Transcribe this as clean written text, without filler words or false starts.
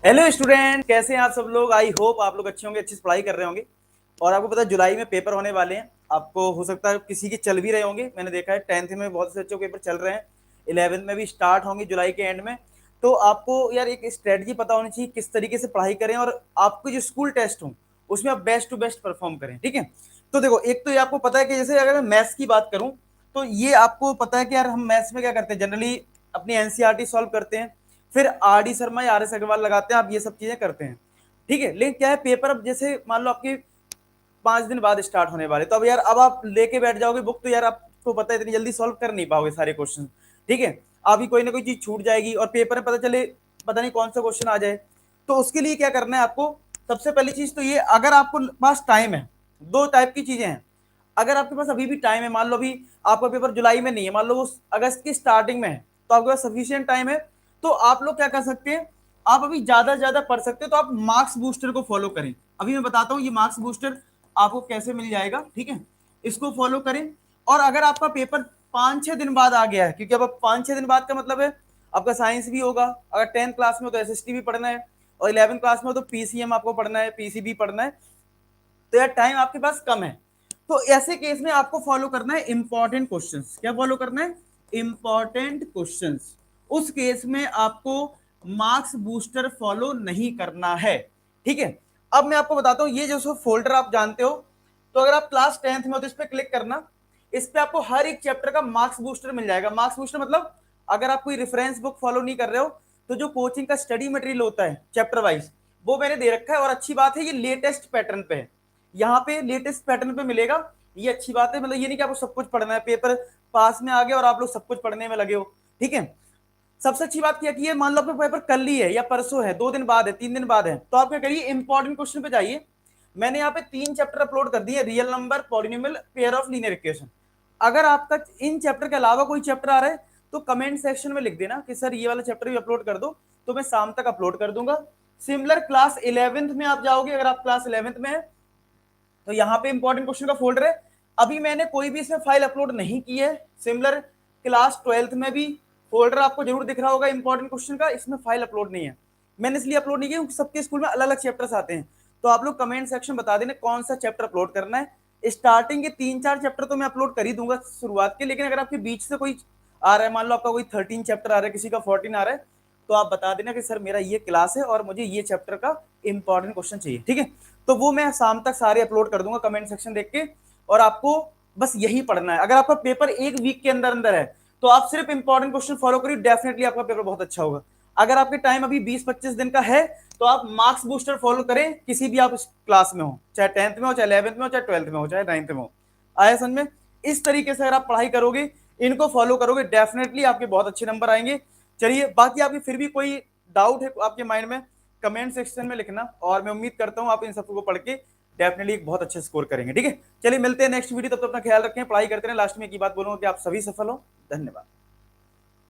Hello student, कैसे हैं आप सब लोग। आई होप आप लोग अच्छे होंगे, अच्छी से पढ़ाई कर रहे होंगे। और आपको पता है जुलाई में पेपर होने वाले हैं। आपको हो सकता है किसी के चल भी रहे होंगे, मैंने देखा है 10th में बहुत से बच्चों के पेपर चल रहे हैं, 11th में भी स्टार्ट होंगे जुलाई के एंड में। तो आपको यार एक स्ट्रेटजी पता होनी चाहिए किस तरीके से पढ़ाई करें, और आपके जो स्कूल टेस्ट हो उसमें आप बेस्ट टू बेस्ट परफॉर्म करें। ठीक है, तो देखो, एक तो ये आपको पता है कि जैसे अगर मैं मैथ्स की बात करूं तो ये आपको पता है कि यार हम मैथ्स में क्या करते हैं, जनरली अपनी एनसीईआरटी सॉल्व करते हैं, फिर आर डी शर्मा या आर एस अग्रवाल लगाते हैं, आप ये सब चीजें करते हैं। ठीक है, लेकिन क्या है, पेपर अब जैसे मान लो आपके 5 दिन बाद स्टार्ट होने वाले, तो अब यार अब आप लेके बैठ जाओगे बुक तो यार आपको पता है इतनी जल्दी सॉल्व कर नहीं पाओगे सारे क्वेश्चन। ठीक है, अभी कोई ना कोई चीज छूट जाएगी और पेपर में पता चले पता नहीं कौन सा क्वेश्चन आ जाए। तो उसके लिए क्या करना है आपको, सबसे पहली चीज तो ये, अगर आपको पास टाइम है, दो टाइप की चीजें हैं। अगर आपके पास अभी भी टाइम है, मान लो अभी आपका पेपर जुलाई में नहीं है, मान लो वो अगस्त की स्टार्टिंग में है, तो आपके पास सफिशियंट टाइम है, तो आप लोग क्या कर सकते हैं, आप अभी ज्यादा से ज्यादा पढ़ सकते हो, तो आप मार्क्स बूस्टर को फॉलो करें। अभी मैं बताता हूं ये मार्क्स बूस्टर आपको कैसे मिल जाएगा। ठीक है, इसको फॉलो करें। और अगर आपका पेपर 5-6 दिन बाद आ गया है, क्योंकि अब 5-6 दिन बाद का मतलब है आपका साइंस भी होगा, अगर 10th क्लास में हो तो एसएसटी भी पढ़ना है, और 11th क्लास में हो तो पीसीएम आपको पढ़ना है, पीसीबी पढ़ना है, तो यार टाइम आपके पास कम है। तो ऐसे केस में आपको फॉलो करना है इंपॉर्टेंट क्वेश्चंस। क्या फॉलो करना है? Important questions. उस केस में आपको मार्क्स बूस्टर फॉलो नहीं करना है। ठीक है, अब मैं आपको बताता हूं, ये जो फोल्डर आप जानते हो, तो अगर आप क्लास 10th में हो तो इस पर क्लिक करना। इस पे आपको हर एक चैप्टर का मार्क्स बूस्टर मिल जाएगा। मार्क्स बूस्टर मतलब अगर आप कोई रेफरेंस बुक फॉलो नहीं कर रहे हो तो जो कोचिंग का स्टडी मटेरियल होता है चैप्टर वाइज, वो मैंने दे रखा है। और अच्छी बात है, ये लेटेस्ट पैटर्न पे है, यहाँ पे लेटेस्ट पैटर्न पे मिलेगा। ये अच्छी बात है, मतलब ये नहीं कि आपको सब कुछ पढ़ना है, पेपर पास में आ गया और आप लोग सब कुछ पढ़ने में लगे हो। ठीक है, सबसे अच्छी बात क्या की है, मान लो आपका पेपर कल ही है या परसों है, 2 दिन बाद है, 3 दिन बाद है, तो आप क्या करिए, इंपॉर्टेंट क्वेश्चन पे जाइए। मैंने यहाँ पे 3 चैप्टर अपलोड कर दिए, real number, polynomial, pair of linear equation. अगर आपका इन चैप्टर के अलावा कोई चैप्टर आ रहा है तो कमेंट सेक्शन में लिख देना कि सर ये वाला चैप्टर भी अपलोड कर दो, तो मैं शाम तक अपलोड कर दूंगा। सिमिलर क्लास 11th में आप जाओगे, अगर आप क्लास 11th में है तो यहाँ पे इंपॉर्टेंट क्वेश्चन का फोल्डर है। अभी मैंने कोई भी इसमें फाइल अपलोड नहीं की है। सिमिलर क्लास 12th में भी फोल्डर आपको जरूर दिख रहा होगा इंपॉर्टेंट क्वेश्चन का, इसमें फाइल अपलोड नहीं है। मैंने इसलिए अपलोड नहीं किया क्योंकि सबके स्कूल में अलग अलग चैप्टर्स आते हैं। तो आप लोग कमेंट सेक्शन बता देना कौन सा चैप्टर अपलोड करना है। स्टार्टिंग के 3-4 चैप्टर तो मैं अपलोड कर ही दूंगा शुरुआत के, लेकिन अगर आपके बीच से कोई आ रहा है, मान लो आपका कोई 13 चैप्टर आ रहा है, किसी का 14 आ रहा है, तो आप बता देना कि सर मेरा ये क्लास है और मुझे ये चैप्टर का इंपॉर्टेंट क्वेश्चन चाहिए। ठीक है, तो वो मैं शाम तक सारे अपलोड कर दूंगा कमेंट सेक्शन देख के। और आपको बस यही पढ़ना है। अगर आपका पेपर एक वीक के अंदर अंदर है तो आप सिर्फ इंपॉर्टेंट क्वेश्चन फॉलो करिए, डेफिनेटली आपका पेपर बहुत अच्छा होगा। अगर आपके टाइम अभी 20-25 दिन का है तो आप मार्क्स बूस्टर फॉलो करें, किसी भी आप क्लास में हो, चाहे 10th में हो, चाहे 11th में हो, चाहे 12th में हो, चाहे 9th में हो। आया समझ में? इस तरीके से अगर आप पढ़ाई करोगे, इनको फॉलो करोगे, डेफिनेटली आपके बहुत अच्छे नंबर आएंगे। चलिए, बाकी आपकी फिर भी कोई डाउट है आपके माइंड में, कमेंट सेक्शन में लिखना, और मैं उम्मीद करता हूं आप इन सबको पढ़ के डेफिनेटली एक बहुत अच्छे स्कोर करेंगे। ठीक है, चलिए मिलते हैं नेक्स्ट वीडियो, तब तक अपना ख्याल रखें, पढ़ाई करते रहें। लास्ट में एक ही बात बोलूंगा कि आप सभी सफल हो। धन्यवाद।